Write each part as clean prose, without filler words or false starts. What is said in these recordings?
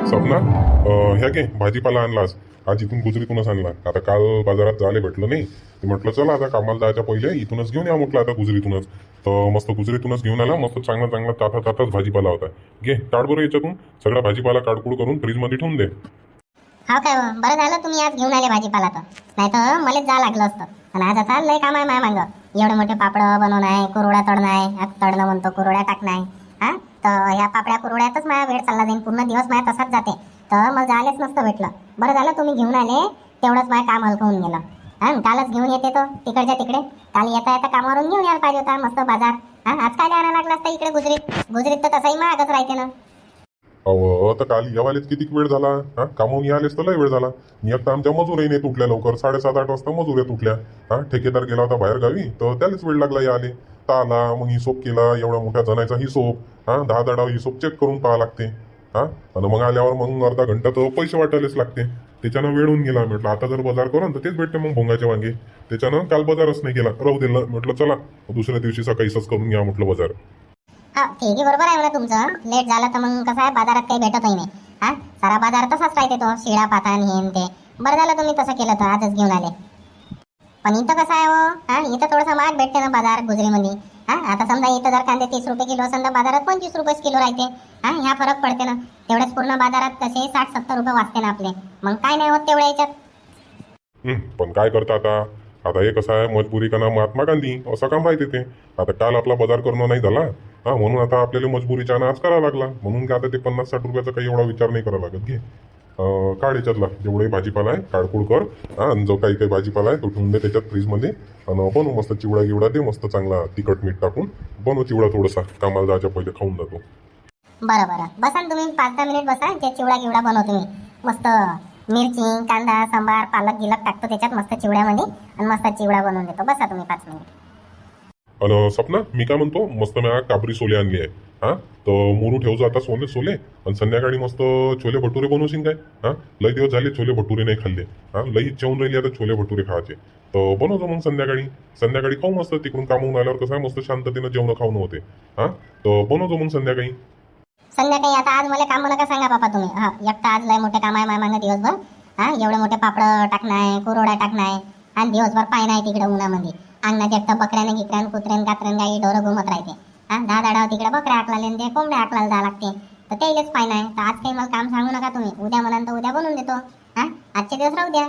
सपना ह्या घे भाजीपाला आणला आज इथून गुजरीतूनच आणला. आता काल बाजारात जायला भेटलं नाही, ते म्हटलं चला आता कामाला जायच्या पहिले इथूनच घेऊन या म्हटलं आता गुजरीतूनच. तर मस्त गुजरीतूनच घेऊन आला, मस्त चांगला चांगला ताता ताताच भाजीपाला होता. घे काढ बरं याच्यातून सगळा भाजीपाला काढकूड करून फ्रीजमध्ये ठेवून दे. हा काय हो, बरं झालं तुम्ही आज घेऊन आले भाजीपाला, तर नाही तर मलाच जा लागलं असतं. आणि आज आता लय काम आहे माय मागं. एवढे मोठे पापड बनवणं आहे, कुरवड्या तळणं आहे, तळणं म्हणतो कुरवड्या टाकणं आहे. हा तर ह्या पापड्या कुरवड्यातच माझा वेळ चालला जाईल, पूर्ण दिवस माझ्या तसाच जाते. तर मला जायलाच नसतं भेटलं. बरं झालं तुम्ही घेऊन आले, तेवढंच माझं काम हलकं होऊन गेलं. हा कालच घेऊन येते तो तिकडच्या तिकडे, काल येता येता कामावरून घेऊन यायला पाहिजे होता मस्त बाजार. हा आज काय आणायला लागला असता इकडे गुजरीत तर तसाही महागच राहते ना. अहो तर काल येवालेच किती वेळ झाला. हा कामावून यायलेच तर लय वेळ झाला. मी आता आमच्या मजुराही नाही तुटल्या लवकर, 7:30-8 वाजता मजुऱ्या तुटल्या. हा ठेकेदार गेला होता बाहेर गावी, तर त्यालाच वेळ लागला यायले. तर आला मग हिशोब केला, एवढ्या मोठ्या जणांचा हिशोब. हा 10 हिशोब चेक करून पाहा लागते. हा आणि मग आल्यावर मग अर्धा घंटा तर पैसे वाटायलाच लागते. त्याच्यानं वेळ होऊन गेला. म्हटलं आता जर बाजार करून तर तेच भेटते मग भोंगाचे वांगे. त्याच्यानं काल बाजारच नाही केला, राहू दिलं. म्हटलं चला दुसऱ्या दिवशी सकाळीच करून घ्या म्हटलं बाजार. हा ठीक आहे, बरोबर आहे म्हणा तुमचं. लेट झालं तर मग कसं आहे, बाजारात काही भेटतही नाही. हा सारा बाजार तसाच राहते, तो शिळा पाता आणि हे ते. बरं झालं तुम्ही तसं केलं, तर आजच घेऊन आले. पण इथं कसं आहे हो, हा इथं थोडंसं महाग भेटते ना बाजार गुजरीमध्ये. हा आता समजा इथं जर कांदे 30 रुपये किलो, समजा बाजारात 25 रुपये किलो राहते. हा ह्या फरक पडते ना. तेवढेच पूर्ण बाजारात तसे 60-70 रुपये वाचते ना आपले. मग काय नाही होत तेवढ्या याच्यात. पण काय करता आता. आता हे कसं आहे, मजबुरी का ना महात्मा गांधी असं काम राहते ते. आता काल आपला बाजार करणं नाही झाला, हा म्हणून आता आपल्याला मजबुरीच्या आज करावा लागला. म्हणून काय आता ते 50-60 रुपयाचा काही एवढा विचार नाही करावा लागत. घे काढ याच्यातला जेवढे भाजीपाला आहे काढकूड कर. हा आणि जो काही काही भाजीपाला आहे तो ठेवून दे त्याच्यात फ्रीजमध्ये. आणि बनवू मस्त चिवडा गिवडा दे, मस्त चांगला तिखट मीठ टाकून बनवू चिवडा थोडासा, कामाला जायच्या पहिले खाऊन जातो. बरं बरं बसा ना तुम्ही, 5-10 मिनिट बसा. ते चिवडा गिवडा बनवतो मी मस्त. मिरची कांदा सांबार पालक गिलक टाकतो त्याच्यात मस्त चिवड्यामध्ये, आणि मस्त चिवडा बनवून देतो. बसा तुम्ही 5 मिनिट. आणि सपना मी काय म्हणतो, मस्त मी काबरी सोले आणली आहे. हा तर मुरू ठेवतो आता सोले सोले. आणि संध्याकाळी मस्त छोले भटुरे बनवशील काय. हा लई दिवस झाले छोले भटुरे नाही खाल्ले. हा लई इच्छा होऊन राहिली आता छोले भटुरे खायचे. तर बनवतो मग संध्याकाळी. संध्याकाळी खाऊ मस्त, तिकडून कामून आल्यावर कसं आहे मस्त शांततेनं जेवण खाऊन होते. हा तर बनवतो मग संध्याकाळी. संध्याकाळी आता आज मला काम नका सांगा बाबा तुम्ही. हा एकटा आज लय मोठे काम आहे माझ्या मागं दिवसभर. हा एवढे मोठे पापड टाकणं आहे, कुरवड्या टाकणं आहे, आणि दिवसभर पाय नाही तिकडे उन्हामध्ये. अंगणात एकटं बकऱ्याने गिकऱ्यान कुत्र्यान कात्र्यान गाई ढोरं घुमत राहते. हा 10 तिकडे बकऱ्या हाकलाले आणि ते कोंबड्या हाकलायला जावं लागते. तर त्यालाच पाय नाही. तर आज काही मला काम सांगू नका तुम्ही. उद्या म्हणाल तर उद्या बनवून देतो. हा आजचे दिवस राहू द्या.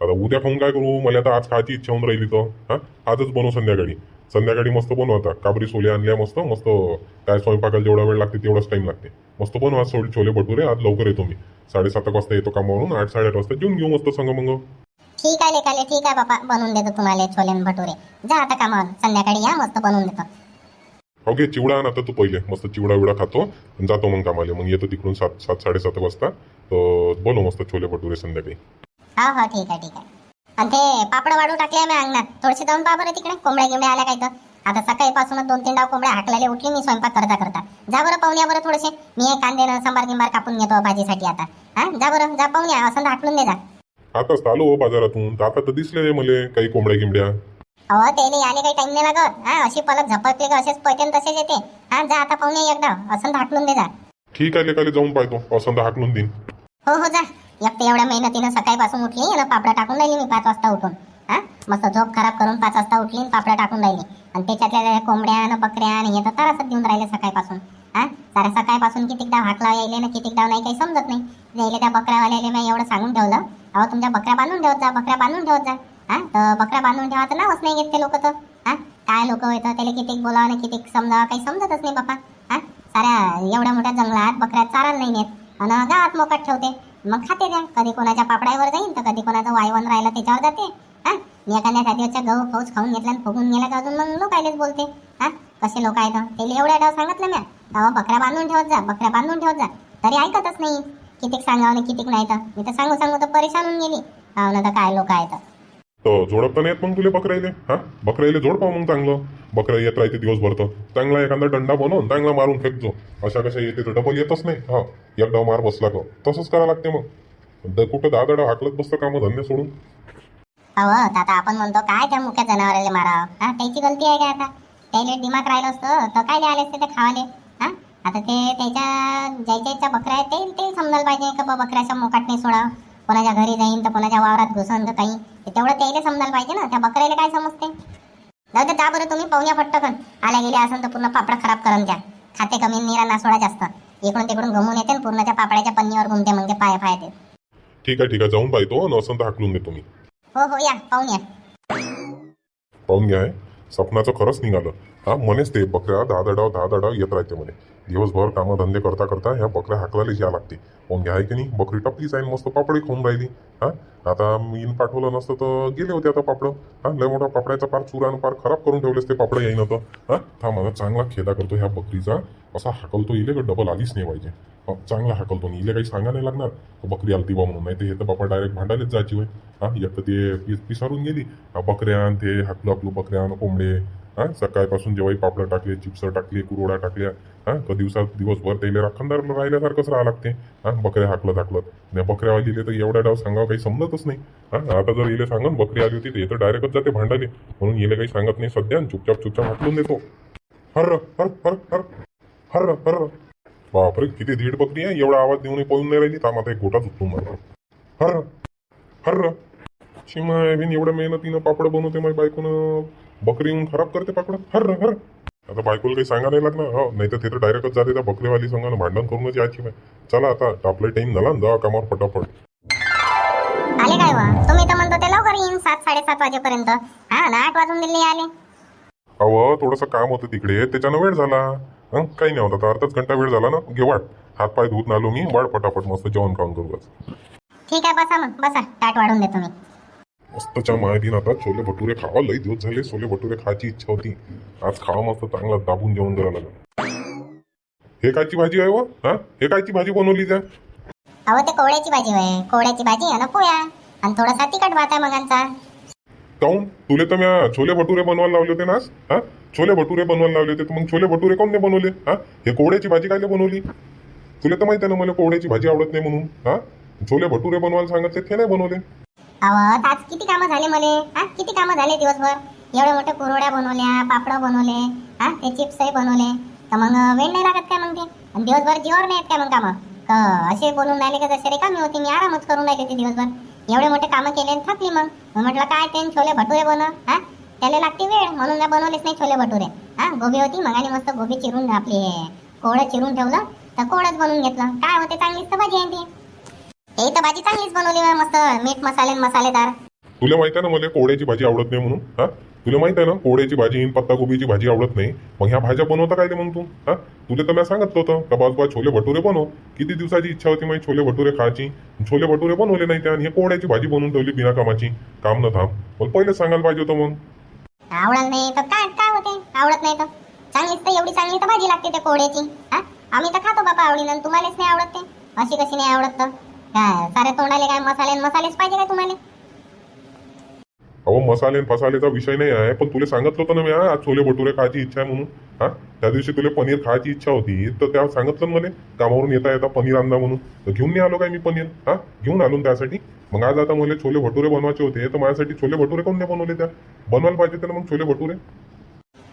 आता उद्या खाऊन काय करू, मला आता आज खायची इच्छा होऊन राहिली. तर हा आजच बनव संध्याकाळी. संध्याकाळी मस्त बनव आता. काबरी सोले आणल्या मस्त मस्त. काय स्वयंपाकाला जेवढा वेळ लागते तेवढाच टाइम लागते. मस्त बनव आज छोले भटुरे. आज लवकर येतो मी, 7:30 वाजता येतो कामावरून. 8-8:30 वाजता जेऊन घेऊ मस्त संग मग. ठीक आहे लेकाले, ठीक आहे बाबा, बनवून देतो तुम्हाला छोले आणि भटुरे. जा आता कामावर, संध्याकाळी या मस्त बनवून देतो. हो घे चिवडा आण आता तू पहिले. मस्त चिवडा विवडा खातो आणि जातो मग कामाला. मग येतो तिकडून 7-7:30 वाजता. तर बनव मस्त छोले भटुरे संध्याकाळी. हा हा ठीक आहे ठीक आहे. आणि ते पापड वाढू टाकले मी अंगणात, थोडेसे जाऊन पहा बरं तिकडे. कोंबड्या गिंबड्या आल्या काय तर. आता सकाळीपासूनच 2-3 डाव कोंबड्या हाकलाले उठली मी स्वयंपाक करता करता. जा बरं पाहुण्या बरं थोडेसे. मी एक कांदे सांबार गिंबार कापून घेतो भाजीसाठी आता. हा जा बरं, जा पाहुण्या, असं हाकलून दे जा. आताच आलो हो बाजारातून, तर आता तर दिसले मले काही कोंबड्या गिंबड्या. अहो त्याला याले काही टाइम नाही लागत. हा अशी पलक झपकले का असेच पैठण तसेच येते. हा जा आता पाहुण्या एकदा, असं हाकलून दे जा. ठीक आहे लेकाले जाऊन पाहतो, असं हाकलून देईन. हो हो जा. एक तर एवढ्या मेहनतीनं सकाळीपासून उठली आणि पापड्या टाकून राहिली मी 5 वाजता उठून. हा मस्त झोप खराब करून 5 वाजता उठली आणि पापड्या टाकून राहिली. आणि त्याच्यातल्या कोंबड्या आणि बकऱ्या आणि हे तर त्रासच देऊन राहिले सकाळपासून. हा साऱ्या सकाळपासून कितीक डाव हाकला यायले ना कितीक डाव नाही काही समजत नाही. यायले त्या बकऱ्यावाल्याला मी एवढं सांगून ठेवलं, अहो तुमच्या बकऱ्या बांधून ठेवत जा, बकऱ्या बांधून ठेवत जा. हा तर बकऱ्या बांधून ठेवायचं नावच नाही घेत ते लोक तर. हा काय लोक येतं त्याला कितीक बोलावं आणि कितीक समजावं काही समजतच नाही बापा. हा साऱ्या एवढ्या मोठ्या जंगलात बकऱ्या चारायला नाही नेत आणि गावात मोकाट ठेवते. मग खाते द्या. कधी कोणाच्या पापडावर जाईन तर कधी कोणाचं वायवण राहिलं त्याच्यावर जाते. हा एखाद्या दिवसच्या गहू फौज खाऊन घेतला आणि फुगून गेला का अजून मग लोकायलेच बोलते. हा कसे लोक आहेत त्याला एवढ्या डाव सांगितलं म्या, तेव्हा बकऱ्या बांधून ठेवत जा, बकऱ्या बांधून ठेवत जा. तरी ऐकतच नाही. कितीक सांगावं आणि कितीक नाही. तर मी तर सांगू सांगू तर परेशान होऊन गेली. हा ना तर काय लोक आहेत. तर जोडप नाही येत मग तुला बकराईले. हा बकराईले जोड पाहू मग चांगलं. बकरा येत राहते दिवसभर, तर चांगला एखादा डंडा बनवून चांगला मारून फेकतो. अशा कशा येते तर डबल येतच नाही. हा एक डाव मार बसला का तसंच करावं लागते मग. कुठं 10 डाव हाकलत बसतं काम धंदे सोडून. अहो आता आपण म्हणतो काय त्या मुख्या जनावराला मारावं. हा त्याची गलती आहे काय आता. त्याला दिमाग राहिलं असतं तर काय आले असते ते खावाले. हा आता ते ज्याच्या बकऱ्या आहेत ते समजायला पाहिजे का बा बकऱ्याच्या मोकाट नाही सोडा, कोणाच्या घरी जाईन तर कोणाच्या वावरात घुसन तर काही, तेवढं त्याला समजायला पाहिजे ना. त्या बकऱ्याला काय समजते. जाऊ दे, जा बरं तुम्ही पाहुण्या फटकन आल्या गेल्या असेल तर पूर्ण पापड खराब करून द्या. खाते कमी निरा नासोडा जास्त, इकडून तिकडून गमून येते आणि पूर्णच्या पापड्याच्या पन्नीवर घुमते, मग ते पाय ते. ठीक आहे जाऊन पाहतो, नसन तर हाकलून देतो मी. हो या पाहून या. पाहून घ्या, सपनाचं खरंच निघालं. हा मनेच ते बकऱ्या दहा डाव येत राहते म्हणे. दिवसभर कामं धंदे करता करता ह्या बकऱ्या हाकलायला या लागते. पाहून घ्या, आहे की नाही, बकरी टपलीच आहे, मस्त पापडी खाऊन राहिली. हा आता मी पाठवलं नसतं तर गेले होते आता पापड. हा लय मोठा पापड्याचा पार चुरानं पार खराब करून ठेवलेस ते पापड येईन होतं. हा माझा चांगला खेदा करतो ह्या बकरीचा, असा हाकलतो इले का डबल आलीच नाही पाहिजे. चांगला हाकलतो इले काही सांगा नाही लागणार बकरी आलती बा म्हणून, नाही ते हे तर बापा डायरेक्ट भांडायलाच जायची होय. हा एक तर ते पिसारून गेली बकऱ्या, ते हाकलू बकऱ्या कोंबडे. हा सकाळपासून जेव्हाही पापड टाकले, चिप्स टाकले, कुरोड्या टाकल्या, का दिवसभर त्याला राखणदार राहिल्यासारखंच राहा लागते. बकऱ्या हाकलत बकऱ्यावालीले तर एवढ्या डाव सांगावं काही समजतच नाही. आता जर येले सांगा बकरी आली होती तर डायरेक्टच जाते भांडाले, म्हणून येले काही सांगत नाही सध्या, चुपचाप हाकलून देतो. हर्र हर हर हर हर्र हर्र. बापरे किती धीड बकरी आहे, एवढा आवाज देऊन पळून नाही राहिली. तर आता एक गोटा चुकतो मला. हर्र हर्र. शिमाय बिन एवढ्या मेहनतीनं पापड बनवते माझ्या बायकोनं, बकरी येऊन खराब करते पापड. हर्र हर्र. आता बायकोला काही सांगा नाही लागणार. हो नाही तर ते तर डायरेक्टच जाते त्या बकरीवाली संघानं भांडण करूनच यायची. चला आता आपला टाइम झाला ना, जा कामावर फटाफट. आले काय वा तुम्ही तर म्हणतो ते लवकर येईन 7-7:30 वाजेपर्यंत. हा ना 8 वाजून दिले आले. अहो थोडंसं काम होतं तिकडे, त्याच्यानं वेळ झाला. काही नाही होत, आता अर्धाच घंटा वेळ झाला ना. घे वाट, हात पाय धुत आलो मी, वाढ फटाफट, मस्त जेवण खाऊन करू. ठीक आहे बसा मग, बसा ताट वाढून देतो मी. मस्तच्या माहितीन आता छोले भटुरे खावा, लई दिवस झाले छोले भटुरे खायची इच्छा होती. आज खावा मस्त चांगला दाबून जेवण करायला लागलं. हे कायची भाजी आहे व? हे कायची भाजी बनवली त्या? अहो ते कोवड्याची भाजी होय, कोवड्याची भाजी आणि पोया आणि थोडासा तिखट भात आहे मगांचा. काऊन तुले तर मी छोले भटुरे बनवायला लावले होते ना. छोले भटुरे बनवायला लावले होते, तर मग छोले भटुरे कोण नाही बनवले? हे कोवड्याची भाजी काय बनवली? तुला तर माहिती आहे ना मला कोवड्याची भाजी आवडत नाही म्हणून. छोले भटुरे बनवायला सांगितले, ते नाही बनवले. अहो आज किती कामं झाले मले, किती कामं झाले दिवसभर. एवढे मोठे कुरवड्या बनवल्या, पापड बनवले, ते चिप्सही बनवले, तर मग वेळ नाही लागत काय मग ते? आणि दिवसभर जीवावर नाही येत काय मग कामं? असे बोलून राहिले का जसे रिकामी होती, मी आरामच करून राहिले ते दिवसभर. एवढे मोठे कामं केले आणि थकली. मग म्हटलं काय ते छोले भटुरे बनव, त्याला लागते वेळ, म्हणून नाही बनवलेच नाही छोले भटुरे. गोबी होती मगाने, मस्त गोबी चिरून आपली कोवडं चिरून ठेवलं, तर कोवडंच बनवून घेतलं. काय होते, चांगलीच तर भाजी आहे ती. हे तर भाजी चांगलीच बनवली, मस्त मीठ मसालेदार. तुला माहित आहे ना मला कोवड्याची भाजी आवडत नाही म्हणून. तुला माहित आहे ना कोवड्याची भाजी, पत्ता गोबीची भाजी आवडत नाही. मग ह्या भाज्या बनवता काय ते मग तू? तुला तर मी सांगितलं होतं का बाबा छोले भटुरे बनव. किती दिवसाची इच्छा होती माझी छोले भटुरे खायची, छोले भटुरे बनवले नाही त्या, आणि हे कोवड्याची भाजी बनवून ठेवली बिना कामाची. काम न थांब, मला पहिले सांगायला पाहिजे होतं. मग आवडत नाही तर काय होते, आवडत नाही तर चांगलीच तर एवढी चांगली तर भाजी लागते त्या कोवड्याची. आम्ही तर खातो बाबा आवडीनं, तुम्हालाच नाही आवडत ते. अशी कशी नाही आवडत? तर काय सारे तोंडाले काय मसालेच पाहिजे काय तुम्हाला? अहो मसाले फसालेचा विषय नाही आहे, पण तुला सांगितलं होतं ना मी आज छोले भटुरे खायची इच्छा आहे म्हणून. त्या दिवशी तुला पनीर खायची इच्छा होती, तर त्या सांगितलं मला कामावरून येता पनीर आणला म्हणून. तर घेऊन नाही आलो काय मी पनीर? घेऊन आलो त्यासाठी. मग आज आता मला छोले भटुरे बनवायचे होते, तर माझ्यासाठी छोले भटुरे कोण नाही बनवले? त्या बनवायला पाहिजे त्याला मग छोले भटुरे.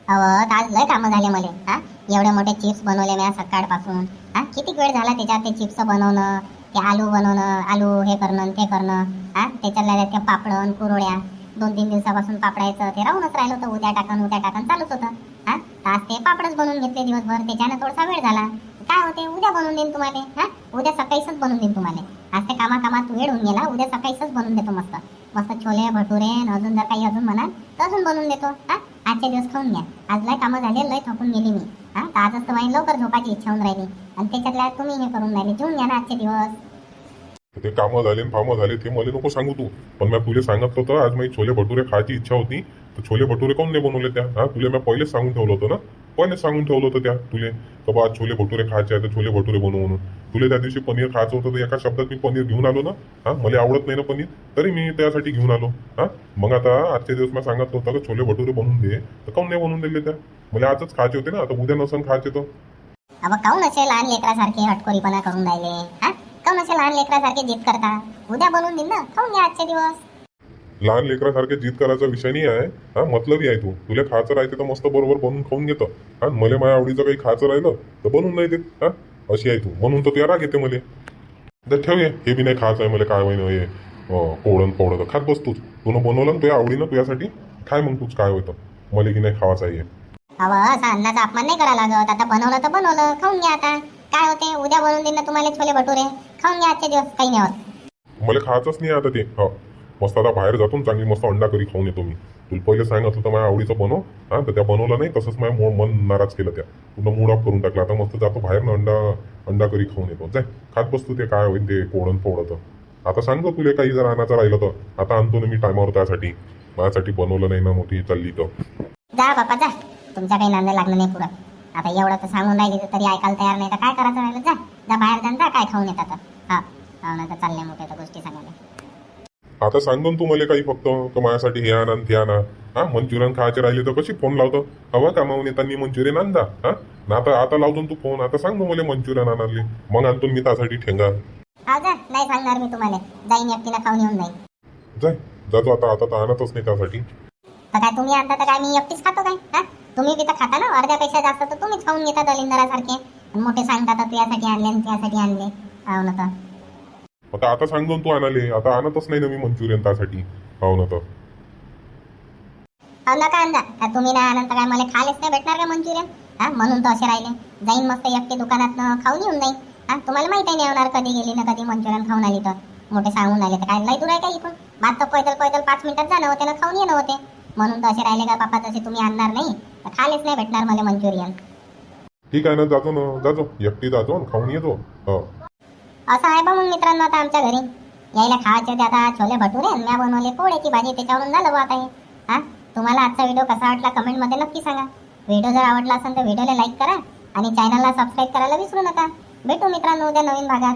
आज लय कामं झाले मला. एवढे मोठे चिप्स बनवले मी सकाळपासून. किती वेळ झाला त्याच्यात ते चिप्स बनवणं, ते आलू बनवणं, आलू हे करणं ते करणं. त्याच्यातल्या त्या पापड कुरोड्या 2-3 दिवसापासून पापडायचं ते राहूनच राहिलं होतं. उद्या टाकन चालूच होतं. आज ते पापडच बनवून घेतले दिवसभर, त्याच्यानं थोडासा वेळ झाला. काय होते, उद्या बनवून देईन तुम्हाला. उद्या सकाळीच बनवून देईन तुम्हाला. आज ते कामात वेळ होऊन गेला, उद्या सकाळीच बनवून देतो मस्त छोले भटुरे. अजून जर काही अजून म्हणाल तर अजून बनवून देतो. आजचे दिवस खाऊन घ्या. आज लय कामं झाले, लय थकून गेली मी. तर आजच तर माझी लवकर झोपायची इच्छा होऊन राहिली, आणि त्याच्यातल्या तुम्ही हे करून राहिले. जेवून घ्या ना आजचे दिवस. ते कामं झाले फामं झाले ते मला नको सांगू तू. पण मी तुला सांगितलं होतं आज माझी छोले भटुरे खायची इच्छा होती, तर छोले भटुरे कोण नाही बनवले त्या? तुला मी पहिलेच सांगून ठेवलं होतं ना, पहिलेच सांगून ठेवलं होतं त्या तुले का बा छोले भटुरे खायचे आहे तर छोले भटुरे बनवू म्हणून. तुला त्या दिवशी पनीर खायचं होतं, तर एका शब्दात मी पनीर घेऊन आलो ना. मला आवडत नाही ना पनीर, तरी मी त्यासाठी घेऊन आलो. मग आता आजच्या दिवस मी सांगितलं होतं का छोले भटुरे बनवून दे, तर काऊन नाही बनवून दिले त्या? मला आजच खायचे होते ना, आता उद्या नसन खायचे तर. अब काऊन असे लहान लेकरासारखे हटकोरीपणा करून राहिले? काऊन असे लहान लेकरासारखे जिद करता? उद्या बनवून देईन ना, खाऊन घ्या आजचे दिवस. लहान लेकरासारखे जिद करायचा विषय नाही आहे. हा मतलबी आहे तू. तुला खायचं राहते तर मस्त बरोबर बनवून खाऊन घेतो. हा मला माझ्या आवडीचं काही खायचं राहिलं तर बनवून नाही देत. हा अशी आहे तू. म्हणून तर तुला राग येते मला. तर ठेव हे बी नाही खायचं आहे मला. काय होईन हे कोवळण पोवळं खात बसतोच. तुनं बनवलं ना तुझ्या आवडीनं तुझ्यासाठी. खाय मग तूच काय होतं. मला की नाही खावाचं आहे. अहो असा अन्नाचा अपमान नाही करा लागत. आता बनवलं तर बनवलं, खाऊन घ्या. आता काय होते, उद्या बनवून देईन ना तुम्हाला छोले भटुरे. खाऊन घ्या आजचे दिवस, काही नाही होत. मला खायचंच नाही आता ते. हा मस्त आता बाहेर जातो ना चांगली मस्त अंडा करी खाऊन येतो मी. तुला पहिले सांगितलं तर माझ्या आवडीचं बनव. हा तर त्या बनवलं नाही, तसंच माझ्या मन नाराज केलं. त्या तुला मूड ऑफ करून टाकला. आता मस्त जातो बाहेर ना अंडा करी खाऊन येतो. जाय खात बसतो. ते काय होईल ते कोवळण पोवळं. आता सांगतो तुला काही जर आणायचं राहिलं तर. आता आणतो ना मी टायमावर त्यासाठी. माझ्यासाठी बनवलं नाही ना मोठी चालली तर. जा बापा जा, तुमच्या काही नांद लागलं नाही पुरं. आता एवढं तर सांगून राहिली तर तरी ऐकायला तयार नाही तर काय करायचं राहिलं. जा जा बाहेर जा, जा काय खाऊन येतात. हा ना तर चालल्या मोठ्या तर गोष्टी सांगायला. आता सांगून तू मला काही फक्त तर माझ्यासाठी हे आणा ते आणा. हा मंचुरियन खायचे राहिले तर कशी फोन लावतो. हवा कामावून येताना मंचुरियन आणता. हा ना आता लावतो तू फोन. आता सांग मला मंचुरियन आणाले. मग आणतो मी त्यासाठी ठेंगा. हा जा, नाही सांगणार मी तुम्हाला. जाईन एकटीला खाऊन येऊन जाईन. जाय जातो आता तर आणतच नाही त्यासाठी. तर काय तुम्ही आणता तर काय मी एकटीच खातो काय. हा तुम्ही बी तर खाता ना. अर्ध्यापेक्षा जास्त तर तुम्हीच खाऊन घेता दलिंदरासारखे. आणि मोठे सांगतात तुझ्यासाठी आणले आणि तुझ्यासाठी आणले. हो ना तर आता सांगून तू आणाले. आता आणतच नाही ना मी मंचुरियन त्यासाठी. हो ना तर हो नका आणजा. का तुम्ही नाही आणत तर काय मला खायलाच नाही भेटणार का मंचुरियन. हा म्हणून तर असे राहिले. जाईन मस्त एकटे दुकानात खाऊन येऊन जाईन. हा तुम्हाला माहिती नाही होणार कधी गेली ना कधी मंचुरियन खाऊन आली तर. मोठे सांगून आले तर काय लई दूर आहे का इथून. बात तर पैदल 5 मिनिटात जाणं होते ना, खाऊन येणं होते. म्हणून तर असे राहिले का बापा तसे तुम्ही आणणार नाही तर खायलाच नाही भेटणार मला मंचुरियन. ठीक आहे ना. जातो ना. जातो एकटी जातो आणि खाऊन येतो. हो असं आहे बा मग मित्रांनो. आता आमच्या घरी यायला खायचे होते आता छोले भटुरे आणि मी बनवले पोळ्याची भाजी. त्याच्यावरून झालं बा आता हे. हा तुम्हाला आजचा व्हिडिओ कसा वाटला कमेंटमध्ये नक्की सांगा. व्हिडिओ जर आवडला असेल तर व्हिडिओला लाईक करा आणि चॅनलला सबस्क्राईब करायला विसरू नका. भेटू मित्रांनो उद्या नवीन भागात.